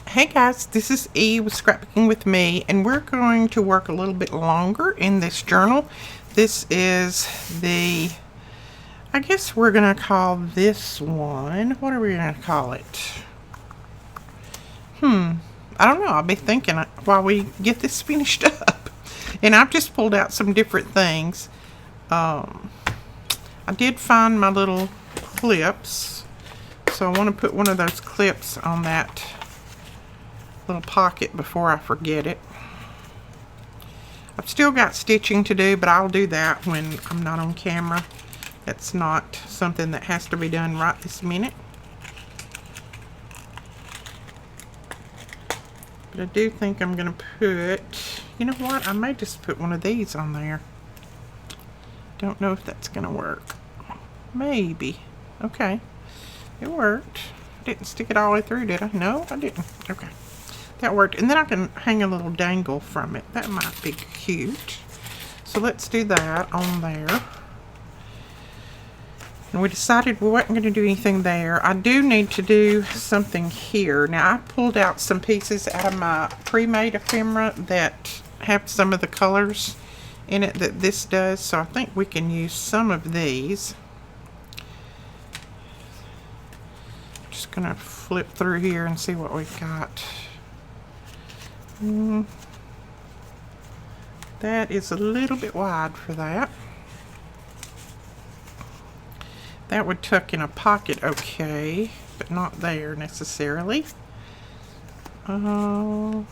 Hey guys, this is E with Scrapbooking with Me, and we're going to work a little bit longer in this journal. This is I guess we're going to call this one, what are we going to call it? I don't know, I'll be thinking while we get this finished up. And I've just pulled out some different things. I did find my little clips, so I want to put one of those clips on that little pocket before I forget it. I've still got stitching to do, but I'll do that when I'm not on camera. That's not something that has to be done right this minute. But I do think I'm going to put, you know what, I may just put one of these on there. Don't know if that's going to work. Maybe. Okay. It worked. I didn't stick it all the way through, did I? No, I didn't. Okay. That worked. And then I can hang a little dangle from it. That might be cute. So let's do that on there. And we decided we weren't going to do anything there. I do need to do something here. Now, I pulled out some pieces out of my pre-made ephemera that have some of the colors in it that this does. So I think we can use some of these. Just going to flip through here and see what we've got. That is a little bit wide for that. That would tuck in a pocket okay, but not there necessarily. I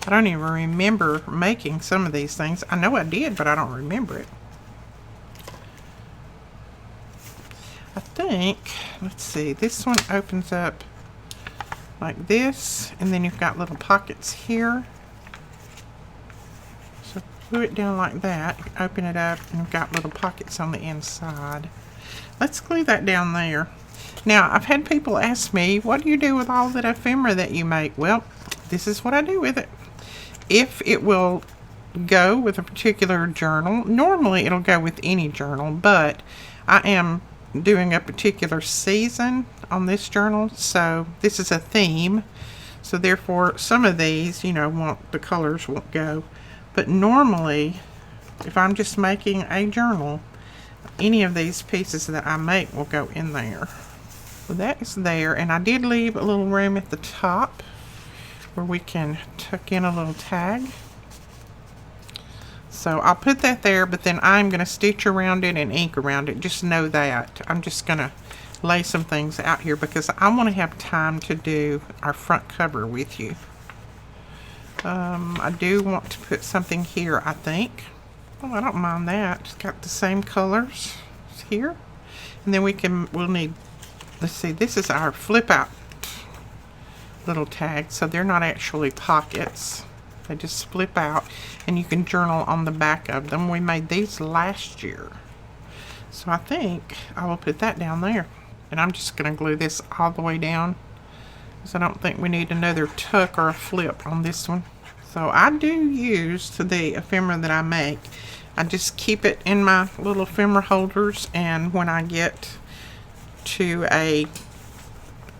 don't even remember making some of these things. I know I did, but I don't remember it. I think, let's see, this one opens up like this, and then you've got little pockets here. So glue it down like that, open it up, and you've got little pockets on the inside. Let's glue that down there. Now, I've had people ask me, what do you do with all that ephemera that you make? Well, this is what I do with it. If it will go with a particular journal, normally it'll go with any journal, but I am doing a particular season on this journal, so this is a theme, so therefore some of these, you know, the colors won't go, but normally if I'm just making a journal, any of these pieces that I make will go in there. So that is there, and I did leave a little room at the top where we can tuck in a little tag. So I'll put that there, but then I'm going to stitch around it and ink around it. Just know that. I'm just going to lay some things out here because I want to have time to do our front cover with you. I do want to put something here, I think. Oh, I don't mind that. It's got the same colors here. And then we'll need, let's see, this is our flip out little tags. So they're not actually pockets. They just flip out, and you can journal on the back of them. We made these last year. So I think I will put that down there. And I'm just going to glue this all the way down, because I don't think we need another tuck or a flip on this one. So I do use the ephemera that I make. I just keep it in my little ephemera holders, and when I get to a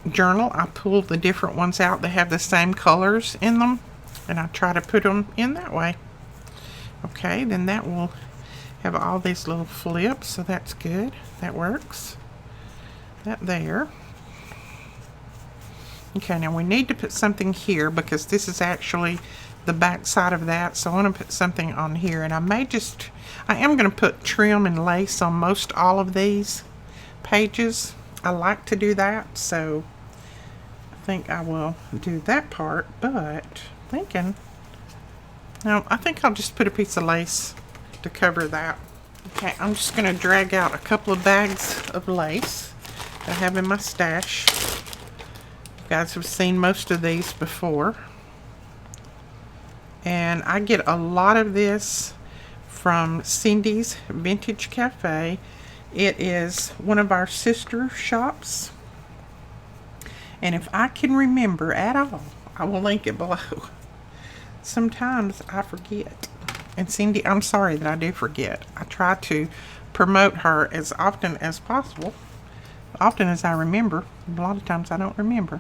journal, I pull the different ones out that have the same colors in them, and I try to put them in that way. Okay, then that will have all these little flips, so that's good. That works. That there. Okay, now we need to put something here because this is actually the back side of that, so I want to put something on here, and I am going to put trim and lace on most all of these pages. I like to do that, so I think I will do that part, but thinking, no, I think I'll just put a piece of lace to cover that. Okay, I'm just going to drag out a couple of bags of lace that I have in my stash. You guys have seen most of these before. And I get a lot of this from Cindy's Vintage Cafe. It is one of our sister shops. And if I can remember at all, I will link it below. Sometimes I forget. And Cindy, I'm sorry that I do forget. I try to promote her as often as possible. Often as I remember. A lot of times I don't remember.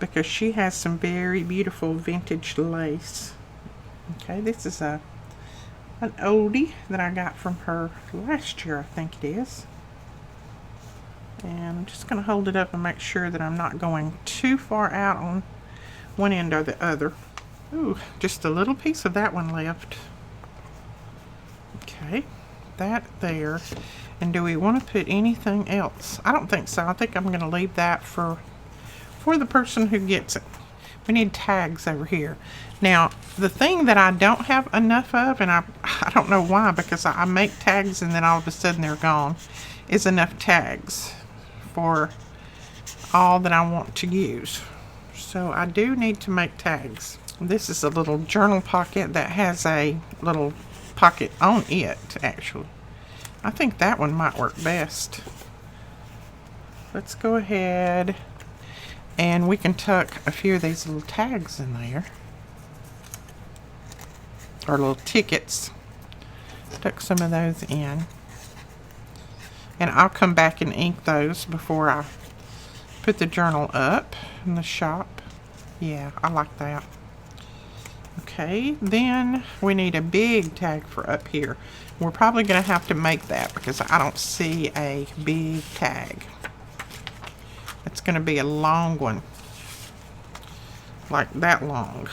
because she has some very beautiful vintage lace. Okay, this is an oldie that I got from her last year, I think it is. And I'm just going to hold it up and make sure that I'm not going too far out on one end or the other. Ooh, just a little piece of that one left. Okay, that there. And do we want to put anything else? I don't think so. I think I'm going to leave that for the person who gets it. We need tags over here. Now, the thing that I don't have enough of, and I don't know why, because I make tags and then all of a sudden they're gone, is enough tags for all that I want to use. So I do need to make tags. This is a little journal pocket that has a little pocket on it, actually. I think that one might work best. Let's go ahead and we can tuck a few of these little tags in there. Or little tickets. Tuck some of those in. And I'll come back and ink those before I put the journal up in the shop. Yeah, I like that. Okay, then we need a big tag for up here. We're probably going to have to make that because I don't see a big tag. It's going to be a long one. Like that long.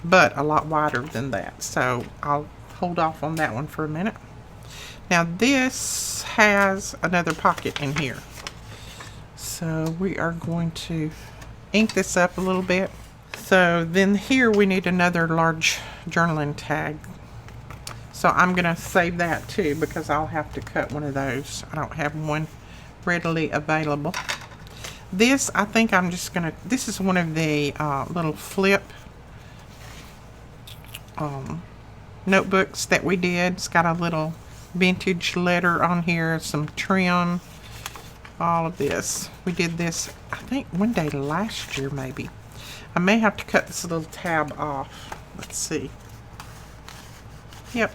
But a lot wider than that. So I'll hold off on that one for a minute. Now this has another pocket in here. So we are going to ink this up a little bit. So then here we need another large journaling tag. So I'm going to save that too because I'll have to cut one of those. I don't have one readily available. This, I think I'm just going to, this is one of the little flip notebooks that we did. It's got a little vintage letter on here, some trim, all of this. We did this, I think, one day last year maybe. I may have to cut this little tab off. Let's see. Yep,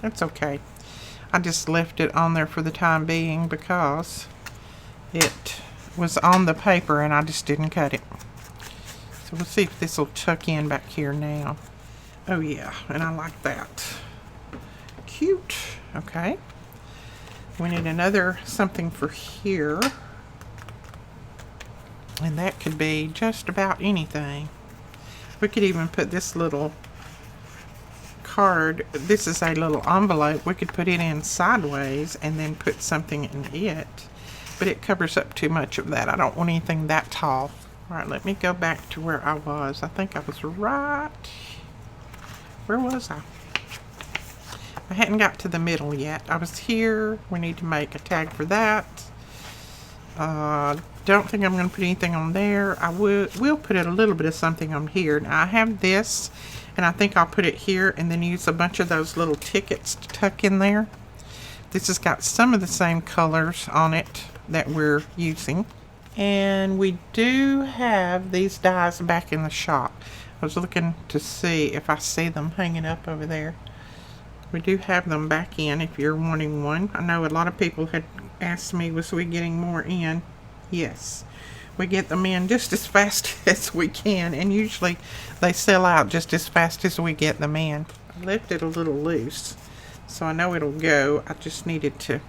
that's okay. I just left it on there for the time being because it was on the paper and I just didn't cut it. So we'll see if this will tuck in back here now. Oh yeah, and I like that. Cute. Okay. We need another something for here. And that could be just about anything. We could even put this little card. This is a little envelope. We could put it in sideways and then put something in it. But it covers up too much of that. I don't want anything that tall. Alright, let me go back to where I was. I think I was right. Where was I? I hadn't got to the middle yet. I was here. We need to make a tag for that. Don't think I'm going to put anything on there. I will put a little bit of something on here. Now I have this, and I think I'll put it here and then use a bunch of those little tickets to tuck in there. This has got some of the same colors on it that we're using. And we do have these dies back in the shop. I was looking to see if I see them hanging up over there. We do have them back in if you're wanting one. I know a lot of people had asked me, was we getting more in? Yes. We get them in just as fast as we can, and usually they sell out just as fast as we get them in. I left it a little loose, so I know it'll go. I just needed to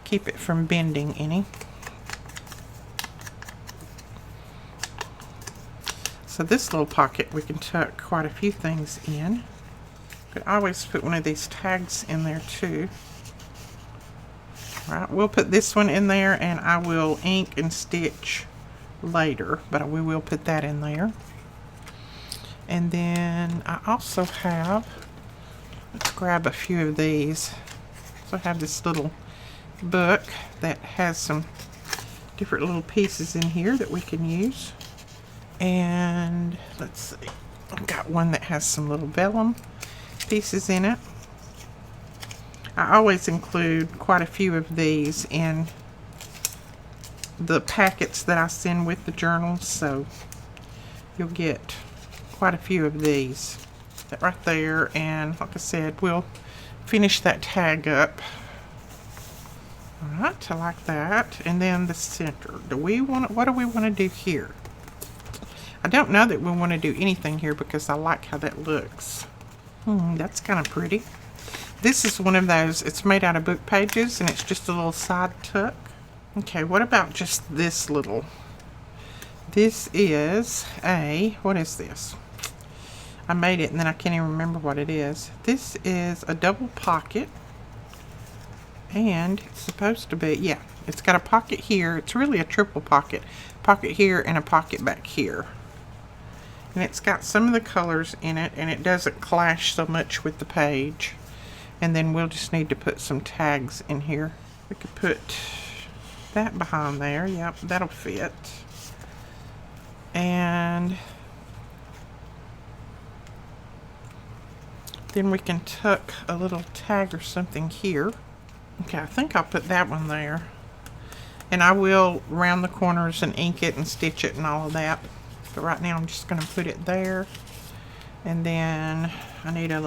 keep it from bending any. So this little pocket, we can tuck quite a few things in. Could always put one of these tags in there too. All right, we'll put this one in there, and I will ink and stitch later, but we will put that in there. And then I also have, let's grab a few of these. So I have this little book that has some different little pieces in here that we can use. And let's see, I've got one that has some little vellum pieces in it. I always include quite a few of these in the packets that I send with the journals, so you'll get quite a few of these. That right there, and like I said, we'll finish that tag up Alright, I like that. And then the center. What do we want to do here? I don't know that we want to do anything here because I like how that looks. That's kind of pretty. This is one of those, it's made out of book pages and it's just a little side tuck. Okay, what about just this little? This is what is this? I made it and then I can't even remember what it is. This is a double pocket. And it's supposed to be, yeah, it's got a pocket here. It's really a triple pocket. Pocket here and a pocket back here. And it's got some of the colors in it and it doesn't clash so much with the page. And then we'll just need to put some tags in here. We could put that behind there. Yep, that'll fit. And then we can tuck a little tag or something here. Okay, I think I'll put that one there. And I will round the corners and ink it and stitch it and all of that. But right now I'm just going to put it there. And then I need a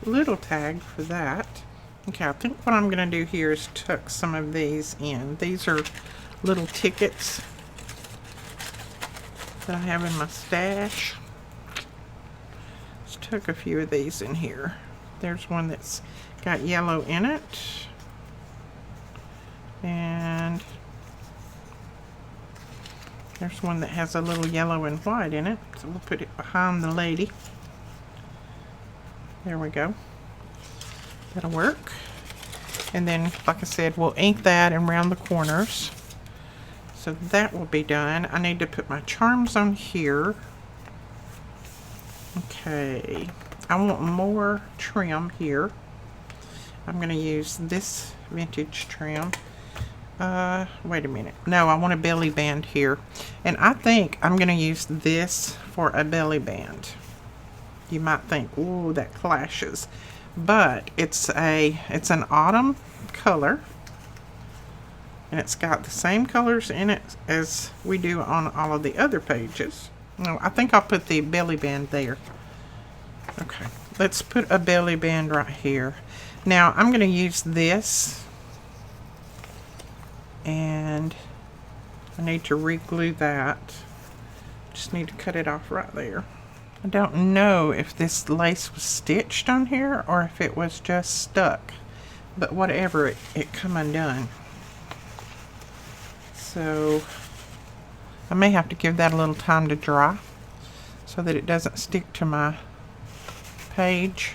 little tag for that. Okay, I think what I'm going to do here is tuck some of these in. These are little tickets that I have in my stash. Let's tuck a few of these in here. There's one that's got yellow in it. And there's one that has a little yellow and white in it. So we'll put it behind the lady. There we go. That'll work. And then, like I said, we'll ink that and round the corners. So that will be done. I need to put my charms on here. Okay. I want more trim here. I'm going to use this vintage trim. Wait a minute. No, I want a belly band here. And I think I'm going to use this for a belly band. You might think, ooh, that clashes. But it's an autumn color. And it's got the same colors in it as we do on all of the other pages. No, I think I'll put the belly band there. Okay, let's put a belly band right here. Now, I'm going to use this. And I need to re-glue that. Just need to cut it off right there. I don't know if this lace was stitched on here or if it was just stuck. But whatever, it come undone. So I may have to give that a little time to dry so that it doesn't stick to my page.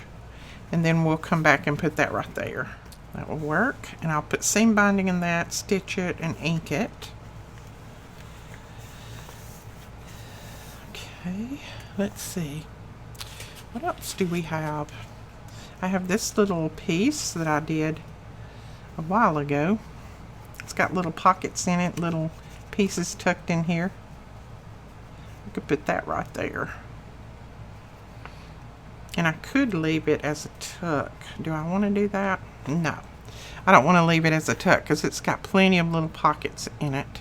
And then we'll come back and put that right there. That will work. And I'll put seam binding in that, stitch it, and ink it. Okay, let's see. What else do we have? I have this little piece that I did a while ago. It's got little pockets in it, little pieces tucked in here. I could put that right there. And I could leave it as a tuck. Do I want to do that? No. I don't want to leave it as a tuck because it's got plenty of little pockets in it.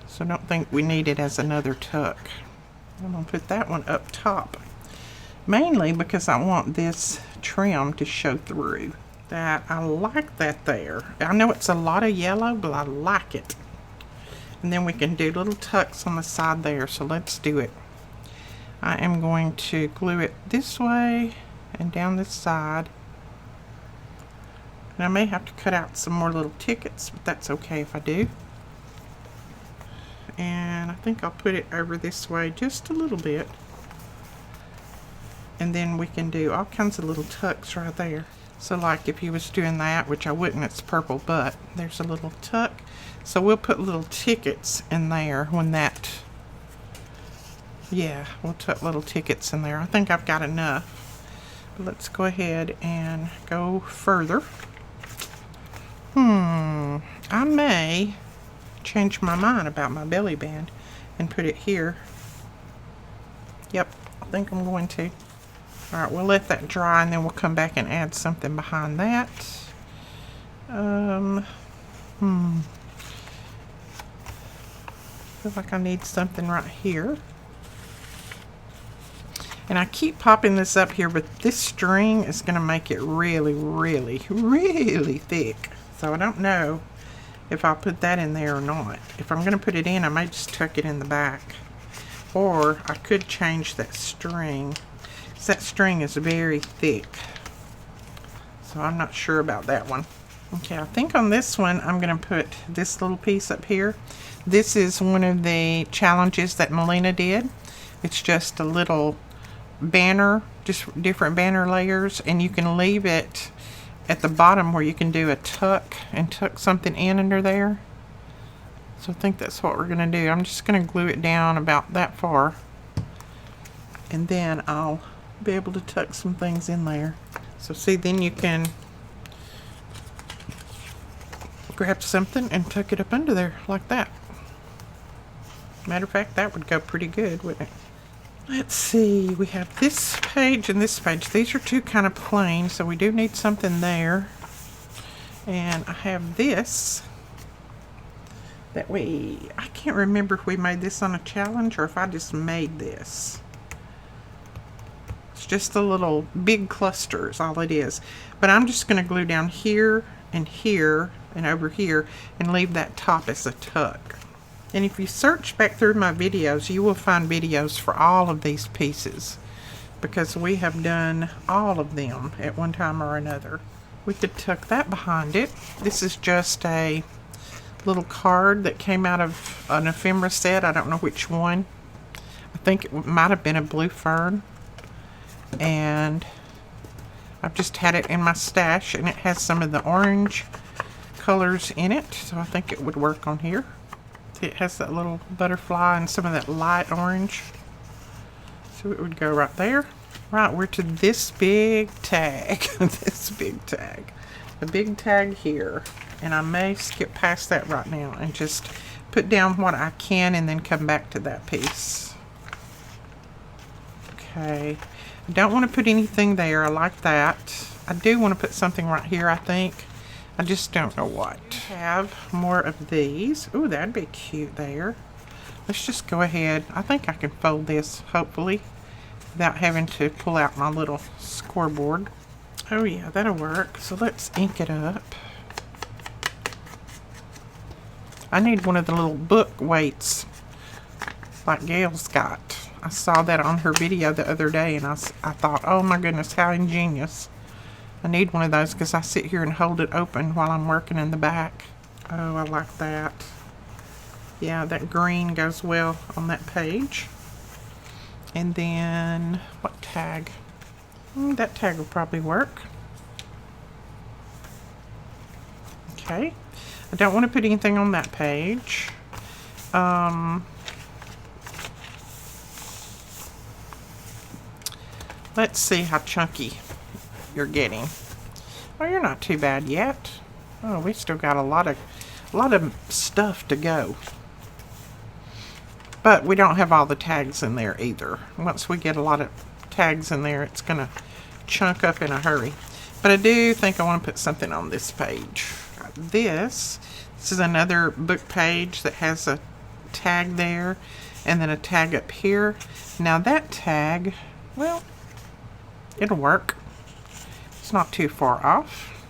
So I don't think we need it as another tuck. I'm going to put that one up top. Mainly because I want this trim to show through. That I like that there. I know it's a lot of yellow, but I like it. And then we can do little tucks on the side there. So let's do it. I am going to glue it this way and down this side. And I may have to cut out some more little tickets, but that's okay if I do. And I think I'll put it over this way just a little bit. And then we can do all kinds of little tucks right there. So like if you was doing that, which I wouldn't, it's purple, but there's a little tuck. So we'll put little tickets in there when that, yeah, we'll tuck little tickets in there. I think I've got enough. But let's go ahead and go further. I may change my mind about my belly band and put it here. Yep, I think I'm going to. Alright, we'll let that dry and then we'll come back and add something behind that. I feel like I need something right here. And I keep popping this up here, but this string is going to make it really, really, really thick. So I don't know if I'll put that in there or not. If I'm going to put it in, I might just tuck it in the back. Or I could change that string. That string is very thick. So I'm not sure about that one. Okay, I think on this one, I'm going to put this little piece up here. This is one of the challenges that Melina did. It's just a little banner, just different banner layers, and you can leave it at the bottom where you can do a tuck and tuck something in under there. So I think that's what we're going to do. I'm just going to glue it down about that far, and then I'll be able to tuck some things in there. So see, then you can grab something and tuck it up under there like that. Matter of fact, that would go pretty good, wouldn't it? Let's see, we have this page and this page. These are two kind of plain, so we do need something there. And I have this that I can't remember if we made this on a challenge or if I just made this. It's just a little big cluster is all it is. But I'm just going to glue down here and over here and leave that top as a tuck. And if you search back through my videos, you will find videos for all of these pieces, because we have done all of them at one time or another. We could tuck that behind it. This is just a little card that came out of an ephemera set. I don't know which one. I think it might have been a blue fern. And I've just had it in my stash, and it has some of the orange colors in it, so I think it would work on here. It has that little butterfly and some of that light orange, so it would go right there. Right, we're to this big tag. This big tag, the big tag here, and I may skip past that right now and just put down what I can and then come back to that piece. Okay, I don't want to put anything there. I like that. I do want to put something right here, I think. I just don't know what. Have more of these. Ooh, that'd be cute there. Let's just go ahead. I think I can fold this, hopefully, without having to pull out my little scoreboard. Oh yeah, that'll work. So let's ink it up. I need one of the little book weights like Gail's got. I saw that on her video the other day, and I thought, oh my goodness, how ingenious. I need one of those because I sit here and hold it open while I'm working in the back. Oh, I like that. Yeah, that green goes well on that page. And then, what tag? That tag will probably work. Okay. I don't want to put anything on that page. Let's see how chunky you're getting. Oh, you're not too bad yet. Oh, we still got a lot of stuff to go. But we don't have all the tags in there either. Once we get a lot of tags in there, it's gonna chunk up in a hurry. But I do think I want to put something on this page. This is another book page that has a tag there and then a tag up here. Now that tag, well, it'll work. It's not too far off.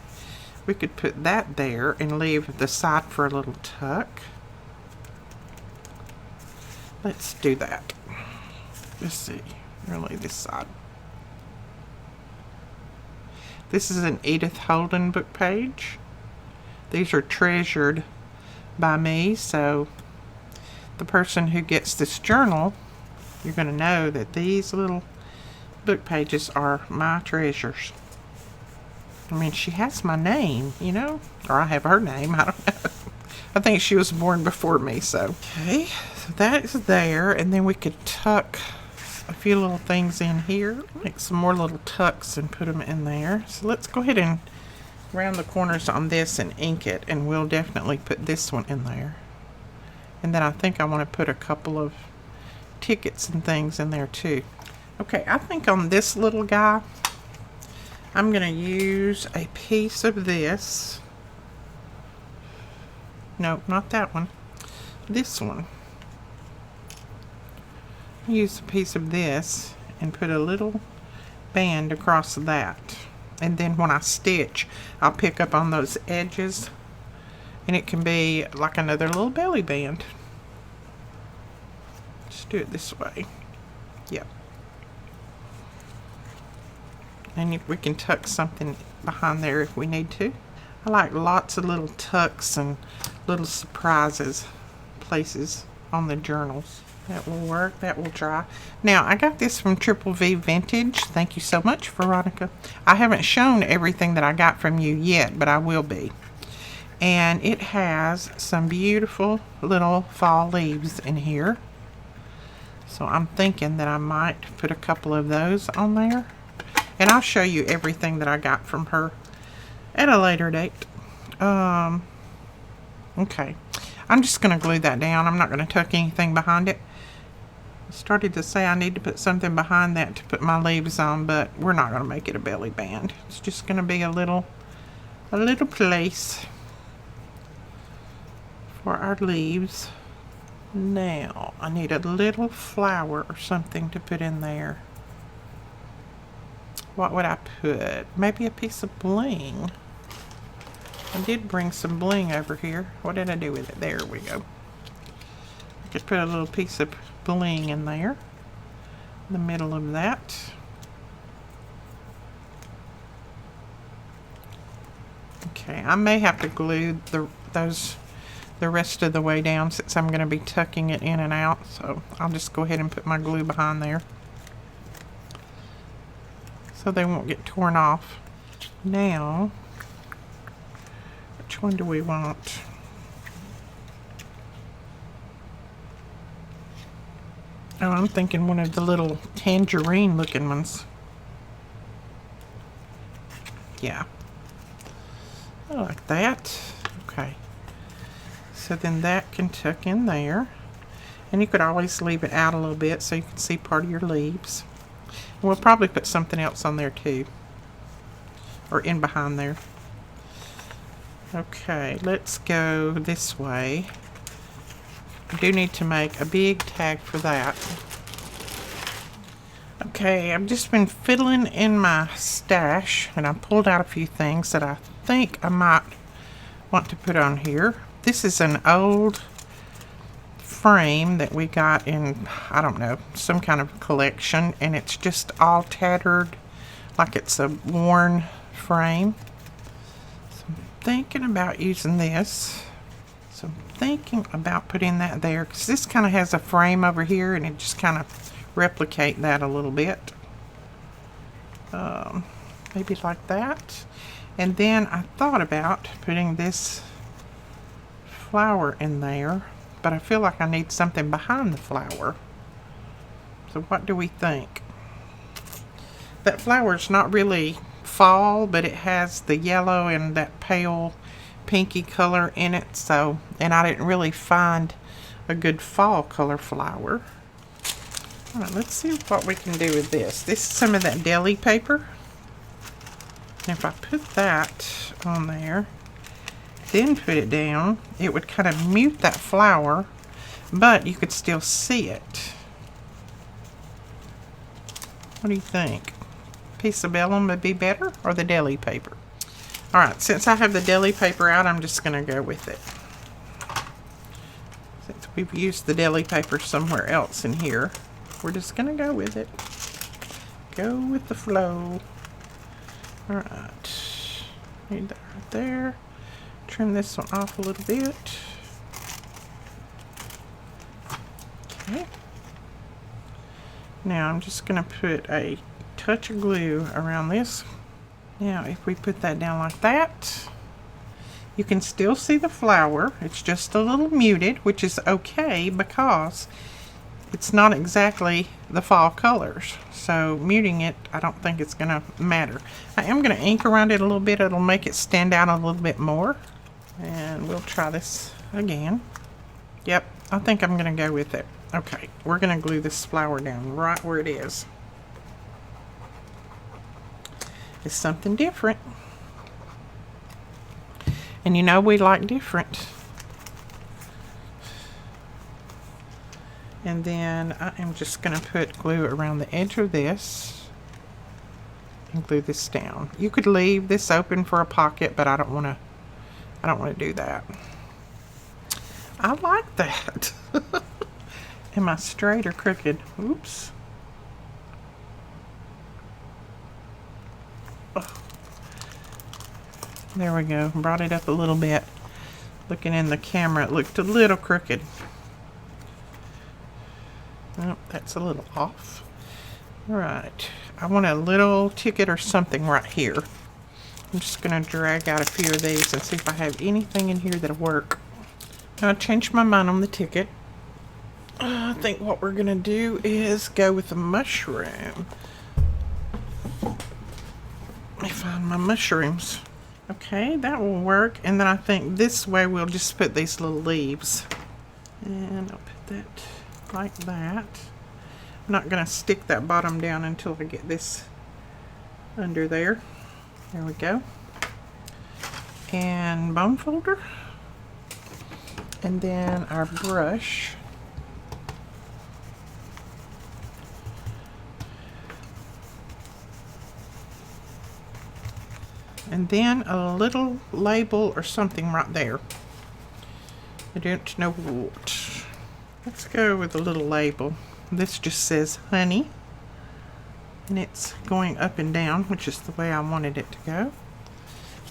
We could put that there and leave the side for a little tuck. Let's do that. Let's see. Really, this side. This is an Edith Holden book page. These are treasured by me, so the person who gets this journal, you're going to know that these little book pages are my treasures. I mean, she has my name, you know, or I have her name. I don't know. I think she was born before me, so. Okay, so that is there, and then we could tuck a few little things in here, make some more little tucks and put them in there. So let's go ahead and round the corners on this and ink it, and we'll definitely put this one in there. And then I think I want to put a couple of tickets and things in there too. Okay, I think on this little guy, I'm going to use a piece of this. No, not that one. This one. Use a piece of this and put a little band across that. And then when I stitch, I'll pick up on those edges And it can be like another little belly band. Just do it this way. Yep. And we can tuck something behind there if we need to. I like lots of little tucks and little surprises places on the journals. That will work. That will dry. Now, I got this from Triple V Vintage. Thank you so much, Veronica. I haven't shown everything that I got from you yet, but I will be. And it has some beautiful little fall leaves in here. So I'm thinking that I might put a couple of those on there. And I'll show you everything that I got from her at a later date. Okay. I'm just going to glue that down. I'm not going to tuck anything behind it. I started to say I need to put something behind that to put my leaves on, but we're not going to make it a belly band. It's just going to be a little place for our leaves. Now, I need a little flower or something to put in there. What would I put? Maybe a piece of bling. I did bring some bling over here. What did I do with it? There we go. I could put a little piece of bling in there, in the middle of that. Okay, I may have to glue the rest of the way down since I'm going to be tucking it in and out. So I'll just go ahead and put my glue behind there so they won't get torn off. Now, which one do we want? Oh, I'm thinking one of the little tangerine looking ones. Yeah. I like that. Okay. So then that can tuck in there. And you could always leave it out a little bit so you can see part of your leaves. And we'll probably put something else on there too. Or in behind there. Okay, let's go this way. I do need to make a big tag for that. Okay, I've just been fiddling in my stash and I pulled out a few things that I think I might want to put on here. This is an old frame that we got in, I don't know, some kind of collection, and it's just all tattered like it's a worn frame. So I'm thinking about using this. So I'm thinking about putting that there because this kind of has a frame over here and it just kind of replicate that a little bit. Maybe like that. And then I thought about putting this flower in there, but I feel like I need something behind the flower. So what do we think? That flower's not really fall, but it has the yellow and that pale pinky color in it. So, and I didn't really find a good fall color flower. All right, let's see what we can do with this. This is some of that deli paper. And if I put that on there, then put it down, it would kind of mute that flower, but you could still see it. What do you think? Piece of vellum would be better, or the deli paper? All right, since I have the deli paper out, I'm just going to go with it. Since we've used the deli paper somewhere else in here, we're just going to go with it. Go with the flow. All right, need that right there. Trim this one off a little bit. Okay. Now I'm just going to put a touch of glue around this. Now if we put that down like that, you can still see the flower. It's just a little muted, which is okay because it's not exactly the fall colors. So muting it, I don't think it's going to matter. I am going to ink around it a little bit. It'll make it stand out a little bit more. And we'll try this again. Yep, I think I'm going to go with it. Okay, we're going to glue this flower down right where it is. It's something different. And you know we like different. And then I am just going to put glue around the edge of this and glue this down. You could leave this open for a pocket, but I don't want to do that. I like that. Am I straight or crooked? Oops. Oh. There we go. Brought it up a little bit. Looking in the camera, it looked a little crooked. Oh, that's a little off. All right. I want a little ticket or something right here. I'm just going to drag out a few of these and see if I have anything in here that'll work. I changed my mind on the ticket. I think what we're going to do is go with the mushroom. Let me find my mushrooms. Okay, that will work. And then I think this way we'll just put these little leaves. And I'll put that like that. I'm not going to stick that bottom down until I get this under there. There we go. And bone folder. And then our brush. And then a little label or something right there. I don't know what. Let's go with a little label. This just says honey. And it's going up and down, which is the way I wanted it to go.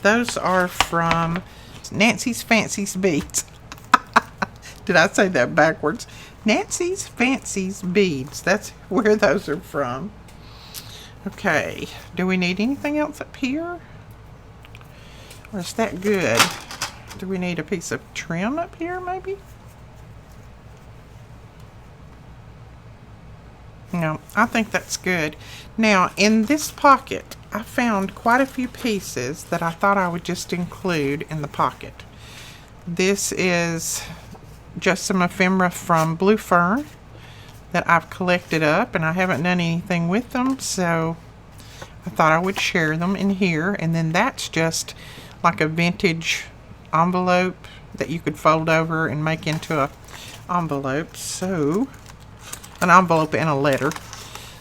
Those are from Nancy's Fancy's Beads. Did I say that backwards? Nancy's Fancy's Beads. That's where those are from. Okay. Do we need anything else up here? Or is that good? Do we need a piece of trim up here, maybe? No, I think that's good. Now, in this pocket, I found quite a few pieces that I thought I would just include in the pocket. This is just some ephemera from Blue Fern that I've collected up, and I haven't done anything with them, so I thought I would share them in here. And then that's just like a vintage envelope that you could fold over and make into a envelope. So, an envelope and a letter.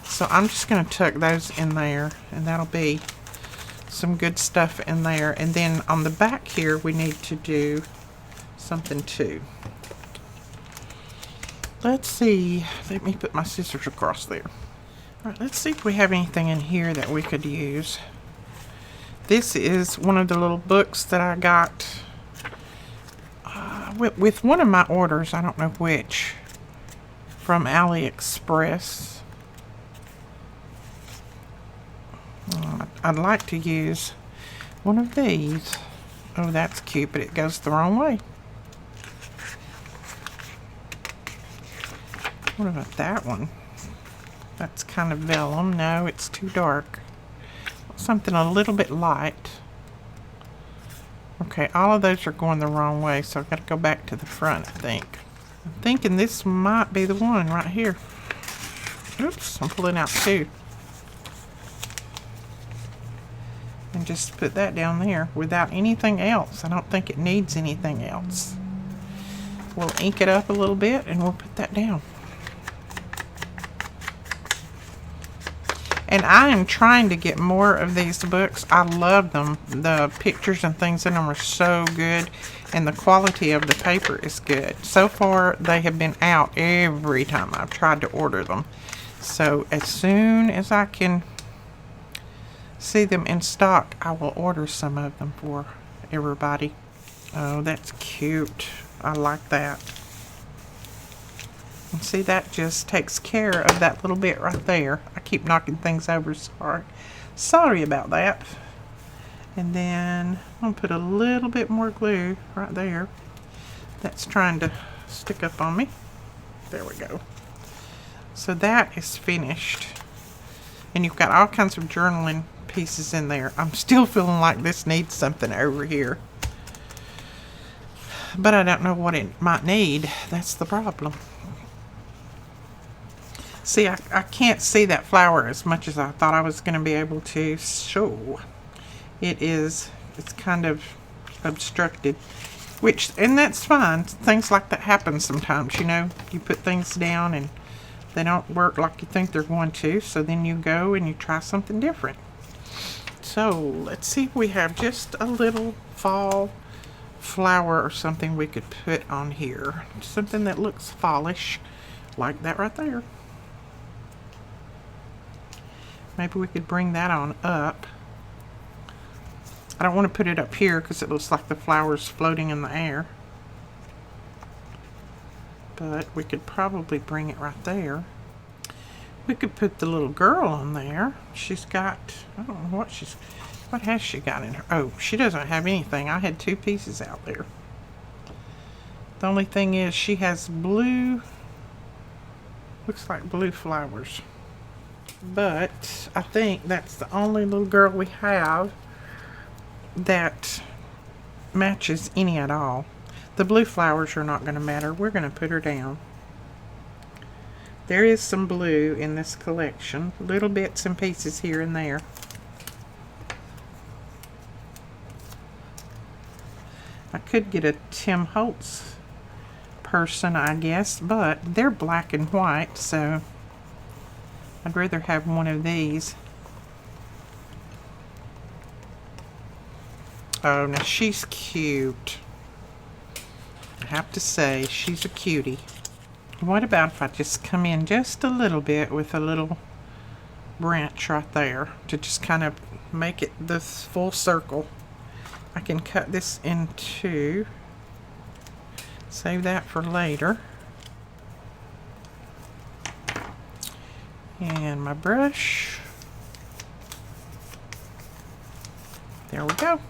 So I'm just going to tuck those in there, and that'll be some good stuff in there. And then on the back here, we need to do something too. Let's see. Let me put my scissors across there. All right, let's see if we have anything in here that we could use. This is one of the little books that I got with one of my orders. I don't know which. From AliExpress. I'd like to use one of these. Oh, that's cute, but it goes the wrong way. What about that one? That's kind of vellum. No, it's too dark. Something a little bit light. Okay, all of those are going the wrong way, so I've got to go back to the front, I think. I'm thinking this might be the one right here. Oops, I'm pulling out two. And just put that down there without anything else. I don't think it needs anything else. We'll ink it up a little bit and we'll put that down. And I am trying to get more of these books. I love them. The pictures and things in them are so good. And the quality of the paper is good. So far, they have been out every time I've tried to order them. So as soon as I can see them in stock, I will order some of them for everybody. Oh, that's cute. I like that. And see, that just takes care of that little bit right there. I keep knocking things over, sorry about that. And then I'm gonna put a little bit more glue right there. That's trying to stick up on me. There we go. So that is finished. And you've got all kinds of journaling pieces in there. I'm still feeling like this needs something over here. But I don't know what it might need. That's the problem. See, I can't see that flower as much as I thought I was going to be able to. So, it's kind of obstructed. And that's fine. Things like that happen sometimes, you know. You put things down and they don't work like you think they're going to. So then you go and you try something different. So, let's see if we have just a little fall flower or something we could put on here. Something that looks fallish, like that right there. Maybe we could bring that on up. I don't want to put it up here because it looks like the flower's floating in the air. But we could probably bring it right there. We could put the little girl on there. She's got, I don't know what has she got in her? Oh, she doesn't have anything. I had 2 pieces out there. The only thing is she has blue, looks like blue flowers. But I think that's the only little girl we have that matches any at all. The blue flowers are not going to matter. We're going to put her down. There is some blue in this collection. Little bits and pieces here and there. I could get a Tim Holtz person, I guess, but they're black and white, so I'd rather have one of these. Oh, now she's cute. I have to say, she's a cutie. What about if I just come in just a little bit with a little branch right there to just kind of make it this full circle. I can cut this in 2. Save that for later. And my brush. There we go.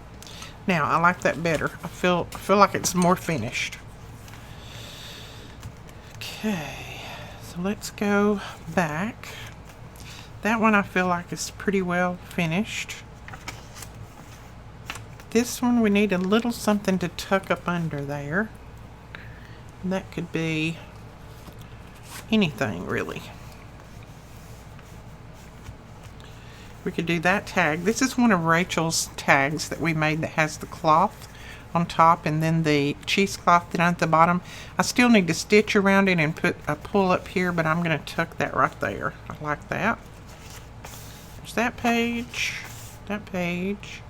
Now I like that better. I feel like it's more finished. Okay, so let's go back. That one I feel like is pretty well finished. This one we need a little something to tuck up under there. And that could be anything really. We could do that tag. This is one of Rachel's tags that we made that has the cloth on top and then the cheesecloth down at the bottom. I still need to stitch around it and put a pull up here, but I'm going to tuck that right there. I like that. There's that page, that page.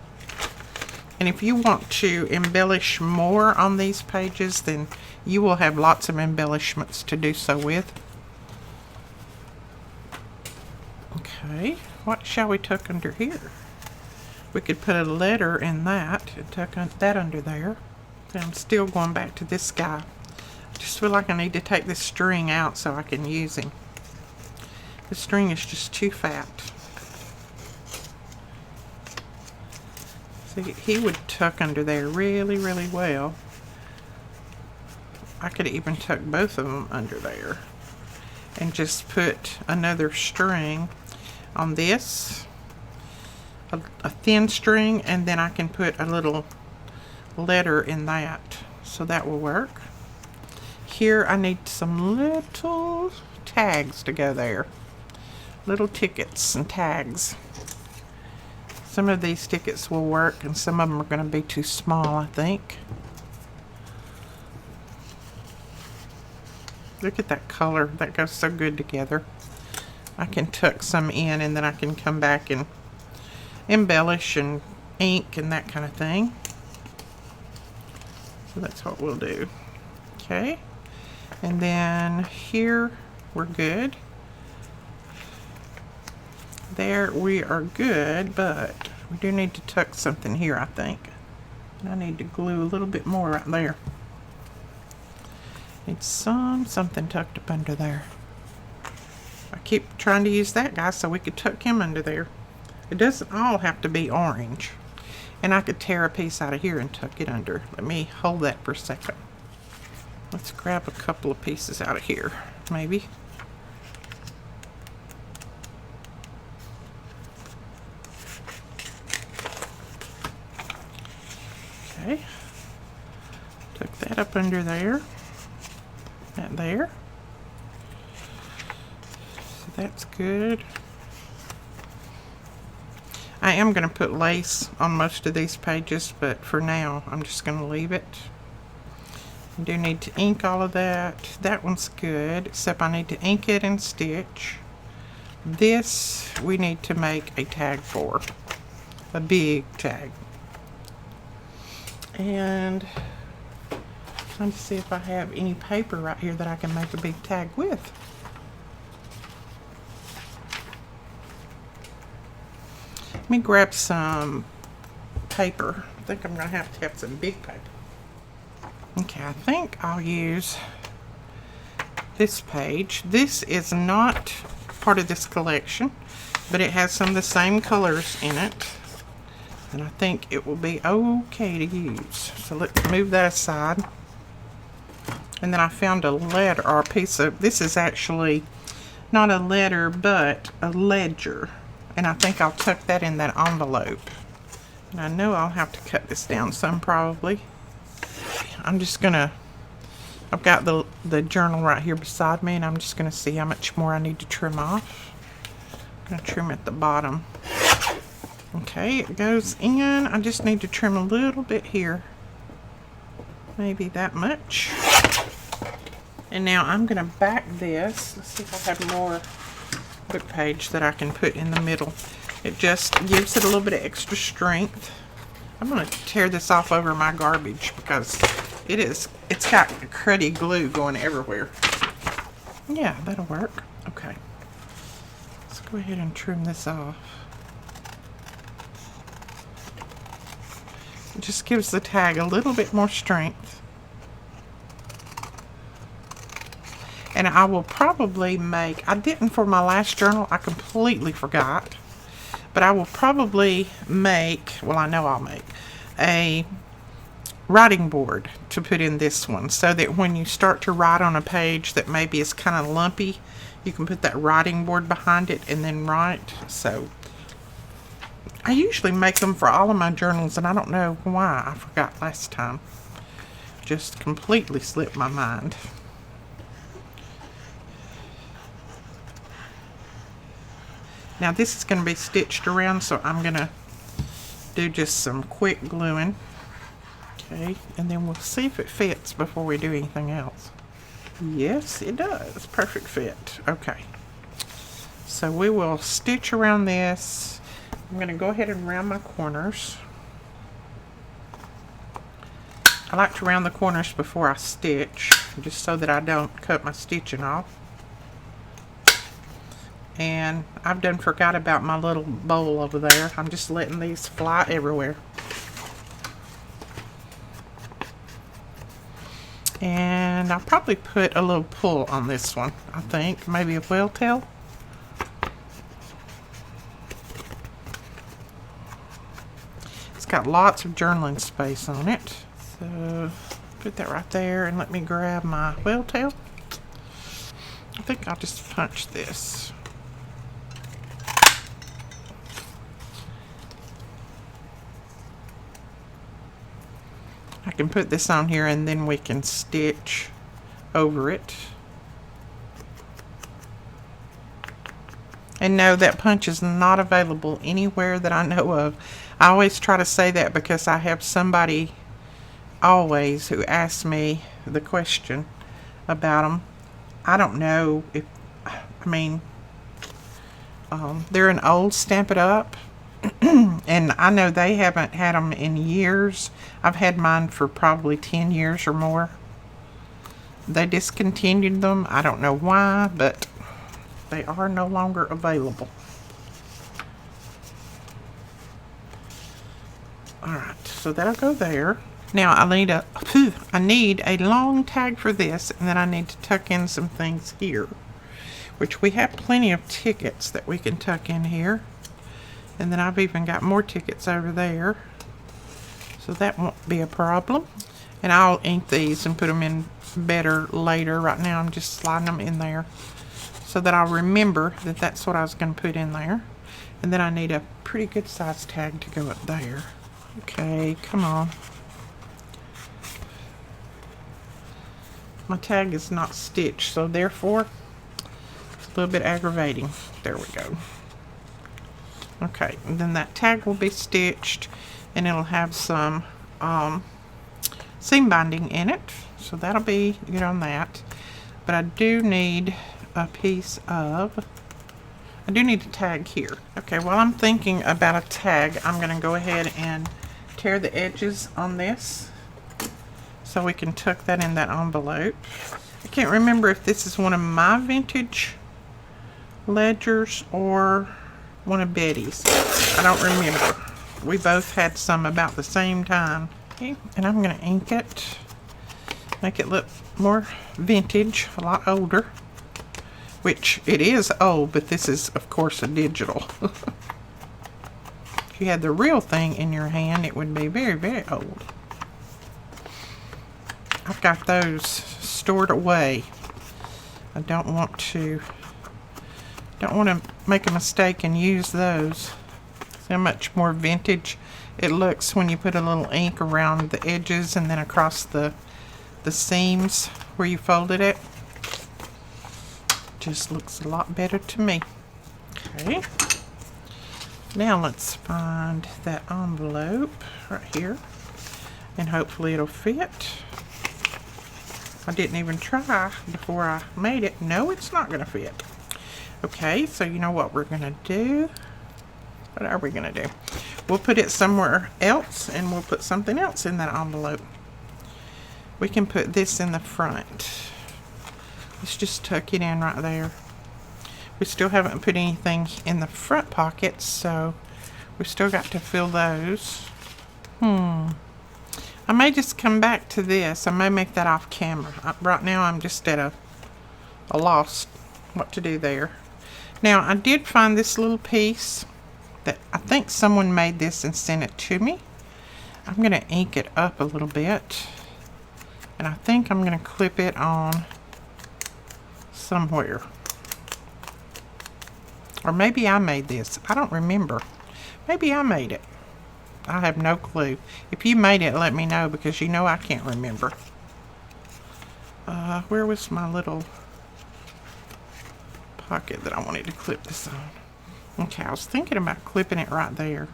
And if you want to embellish more on these pages, then you will have lots of embellishments to do so with. Okay, what shall we tuck under here? We could put a letter in that and tuck that under there. And I'm still going back to this guy. I just feel like I need to take this string out so I can use him. The string is just too fat. See, he would tuck under there really, really well. I could even tuck both of them under there and just put another string on this, a thin string, and then I can put a little letter in that, so that will work. Here I need some little tags to go there, little tickets and tags. Some of these tickets will work and some of them are going to be too small, I think. Look at that color, that goes so good together. I can tuck some in and then I can come back and embellish and ink and that kind of thing. So that's what we'll do. Okay, and then here we're good. There we are good, but we do need to tuck something here, I think. And I need to glue a little bit more right there. Need something tucked up under there. I keep trying to use that guy so we could tuck him under there. It doesn't all have to be orange. And I could tear a piece out of here and tuck it under. Let me hold that for a second. Let's grab a couple of pieces out of here, maybe. Okay. Tuck that up under there. That there. So that's good. I am going to put lace on most of these pages, but for now I'm just going to leave it. I do need to ink all of that. That one's good, except I need to ink it and stitch. This we need to make a tag for. A big tag. And trying to see if I have any paper right here that I can make a big tag with. Let me grab some paper. I think I'm going to have some big paper. Okay, I think I'll use this page. This is not part of this collection, but it has some of the same colors in it, and I think it will be okay to use. So let's move that aside. And then I found a letter, or a piece of, this is actually not a letter but a ledger, and I think I'll tuck that in that envelope. And I know I'll have to cut this down some probably. I'm just gonna, I've got the journal right here beside me, and I'm just gonna see how much more I need to trim off. I'm gonna trim at the bottom. Okay, it goes in. I just need to trim a little bit here. Maybe that much. And now I'm gonna back this. Let's see if I have more book page that I can put in the middle. It just gives it a little bit of extra strength. I'm gonna tear this off over my garbage because it's got cruddy glue going everywhere. Yeah, that'll work. Okay. Let's go ahead and trim this off. It just gives the tag a little bit more strength. And I will probably make, I didn't for my last journal, I completely forgot. But I will probably make, well, I know I'll make a writing board to put in this one, so that when you start to write on a page that maybe is kind of lumpy, you can put that writing board behind it and then write. So I usually make them for all of my journals, and I don't know why I forgot last time. Just completely slipped my mind. Now this is going to be stitched around, so I'm going to do just some quick gluing. Okay, and then we'll see if it fits before we do anything else. Yes, it does. Perfect fit. Okay. So we will stitch around this. I'm going to go ahead and round my corners. I like to round the corners before I stitch, just so that I don't cut my stitching off. And I've done forgot about my little bowl over there. I'm just letting these fly everywhere. And I'll probably put a little pull on this one, I think. Maybe a whale tail. It's got lots of journaling space on it. So put that right there, and let me grab my whale tail. I think I'll just punch this. I can put this on here, and then we can stitch over it. And no, that punch is not available anywhere that I know of. I always try to say that because I have somebody always who asks me the question about them. I don't know if, I mean, they're an old Stamp It Up. And I know they haven't had them in years. I've had mine for probably 10 years or more. They discontinued them. I don't know why, but they are no longer available. Alright, so that'll go there. Now I need a long tag for this, and then I need to tuck in some things here, which we have plenty of tickets that we can tuck in here. And then I've even got more tickets over there, so that won't be a problem. And I'll ink these and put them in better later. Right now I'm just sliding them in there so that I'll remember that that's what I was going to put in there. And then I need a pretty good size tag to go up there. Okay, come on. My tag is not stitched, so therefore it's a little bit aggravating. There we go. Okay, and then that tag will be stitched, and it'll have some seam binding in it, so that'll be good on that. But I do need a piece of, I do need a tag here. Okay, while I'm thinking about a tag, I'm going to go ahead and tear the edges on this so we can tuck that in that envelope. I can't remember if this is one of my vintage ledgers or one of Betty's. I don't remember. We both had some about the same time. Okay, and I'm going to ink it, make it look more vintage, a lot older, which it is old, but this is of course a digital. If you had the real thing in your hand, it would be very, very old. I've got those stored away. I don't want to make a mistake and use those. See how much more vintage it looks when you put a little ink around the edges and then across the seams where you folded it. Just looks a lot better to me. Okay. Now let's find that envelope right here, and hopefully it'll fit. I didn't even try before I made it. No, it's not going to fit. Okay, so you know what we're going to do? What are we going to do? We'll put it somewhere else, and we'll put something else in that envelope. We can put this in the front. Let's just tuck it in right there. We still haven't put anything in the front pockets, so we've still got to fill those. I may just come back to this. I may make that off camera. Right now I'm just at a loss what to do there. Now I did find this little piece that I think someone made this and sent it to me. I'm going to ink it up a little bit, and I think I'm going to clip it on somewhere. Or maybe I made this. I don't remember. Maybe I made it. I have no clue. If you made it, let me know, because you know I can't remember. Where was my little pocket that I wanted to clip this on? Okay, I was thinking about clipping it right there.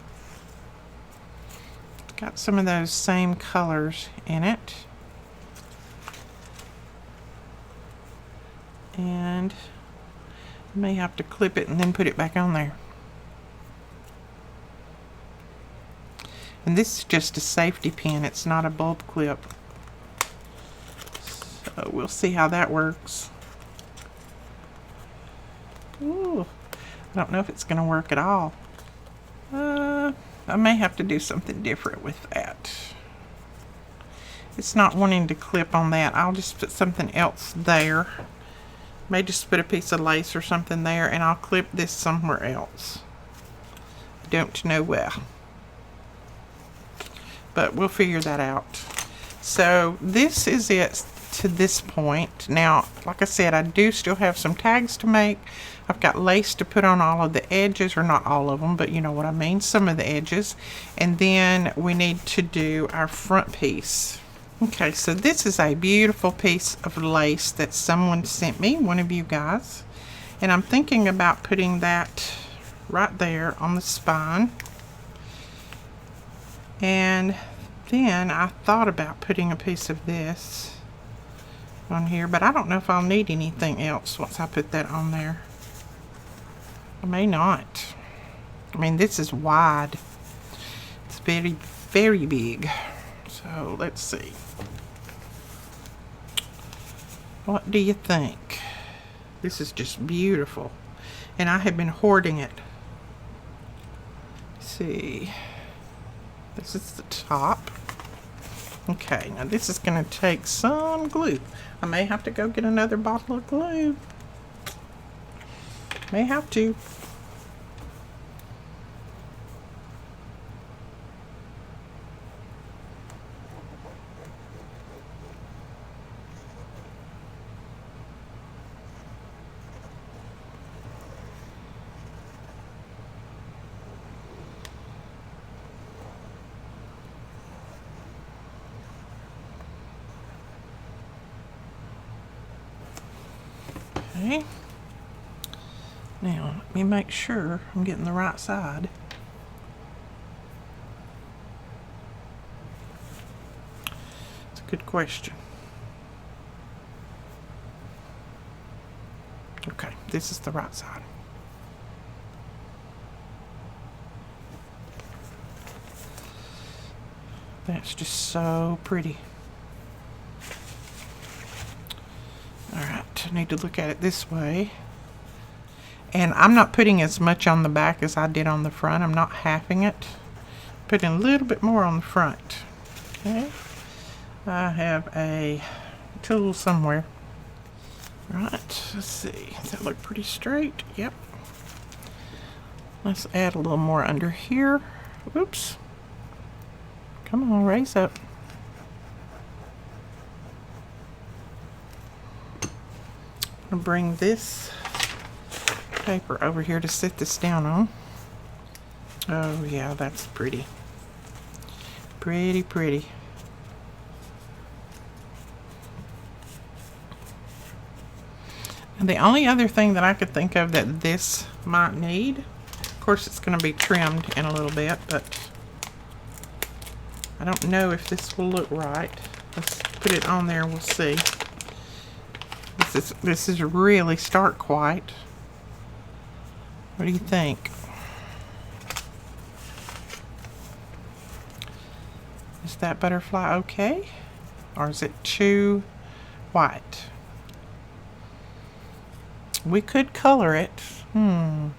It's got some of those same colors in it. And may have to clip it and then put it back on there. And this is just a safety pin. It's not a bulb clip. So we'll see how that works. Ooh, I don't know if it's going to work at all. I may have to do something different with that. It's not wanting to clip on that. I'll just put something else there. May just put a piece of lace or something there, and I'll clip this somewhere else. I don't know where, but we'll figure that out. So this is it to this point. Now, like I said, I do still have some tags to make. I've got lace to put on all of the edges, or not all of them, but you know what I mean, some of the edges. And then we need to do our front piece. Okay, so this is a beautiful piece of lace that someone sent me, one of you guys. And I'm thinking about putting that right there on the spine. And then I thought about putting a piece of this on here, but I don't know if I'll need anything else once I put that on there. I may not. I mean, this is wide. It's very, very big. So let's see. What do you think? This is just beautiful, and I have been hoarding it. Let's see, this is the top. Okay, now this is going to take some glue. I may have to go get another bottle of glue. May have to. Okay. Now, let me make sure I'm getting the right side. It's a good question. Okay, this is the right side. That's just so pretty. I need to look at it this way. And I'm not putting as much on the back as I did on the front. I'm not halving it. Putting a little bit more on the front. Okay. I have a tool somewhere. Right, let's see. Does that look pretty straight? Yep. Let's add a little more under here. Oops. Come on, raise up. I'm going to bring this paper over here to sit this down on. Oh yeah, that's pretty. Pretty, pretty. And the only other thing that I could think of that this might need, of course it's going to be trimmed in a little bit, but I don't know if this will look right. Let's put it on there and we'll see. This is really stark white. What do you think? Is that butterfly okay? Or is it too white? We could color it. I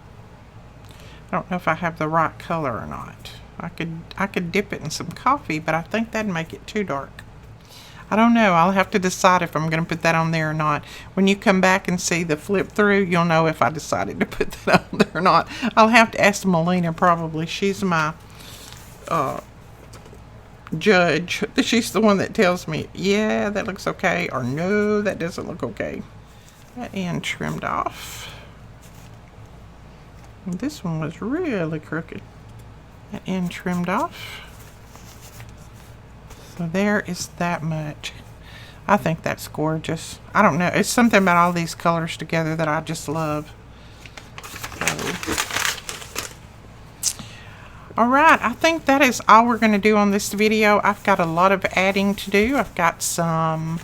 don't know if I have the right color or not. I could dip it in some coffee, but I think that'd make it too dark. I don't know. I'll have to decide if I'm going to put that on there or not. When you come back and see the flip through, you'll know if I decided to put that on there or not. I'll have to ask Melina probably. She's my judge. She's the one that tells me, yeah, that looks okay, or no, that doesn't look okay. That end trimmed off. And this one was really crooked. That end trimmed off. So there is that much. I think that's gorgeous. I don't know. It's something about all these colors together that I just love. So. Alright, I think that is all we're going to do on this video. I've got a lot of adding to do. I've got some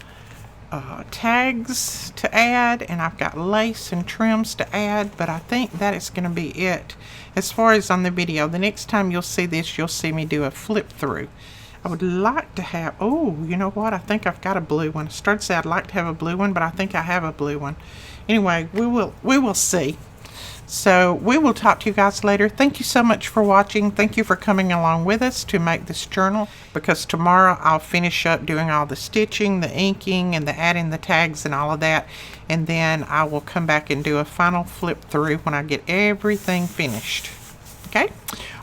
tags to add, and I've got lace and trims to add, but I think that is going to be it as far as on the video. The next time you'll see this, you'll see me do a flip through. I would like to have, oh, you know what? I think I've got a blue one. I started to say I'd like to have a blue one, but I think I have a blue one. Anyway, we will see. So we will talk to you guys later. Thank you so much for watching. Thank you for coming along with us to make this journal, because tomorrow I'll finish up doing all the stitching, the inking, and the adding the tags and all of that. And then I will come back and do a final flip through when I get everything finished. Okay?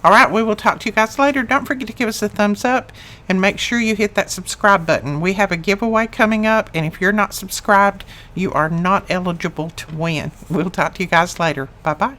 Alright, we will talk to you guys later. Don't forget to give us a thumbs up and make sure you hit that subscribe button. We have a giveaway coming up, and if you're not subscribed, you are not eligible to win. We'll talk to you guys later. Bye-bye.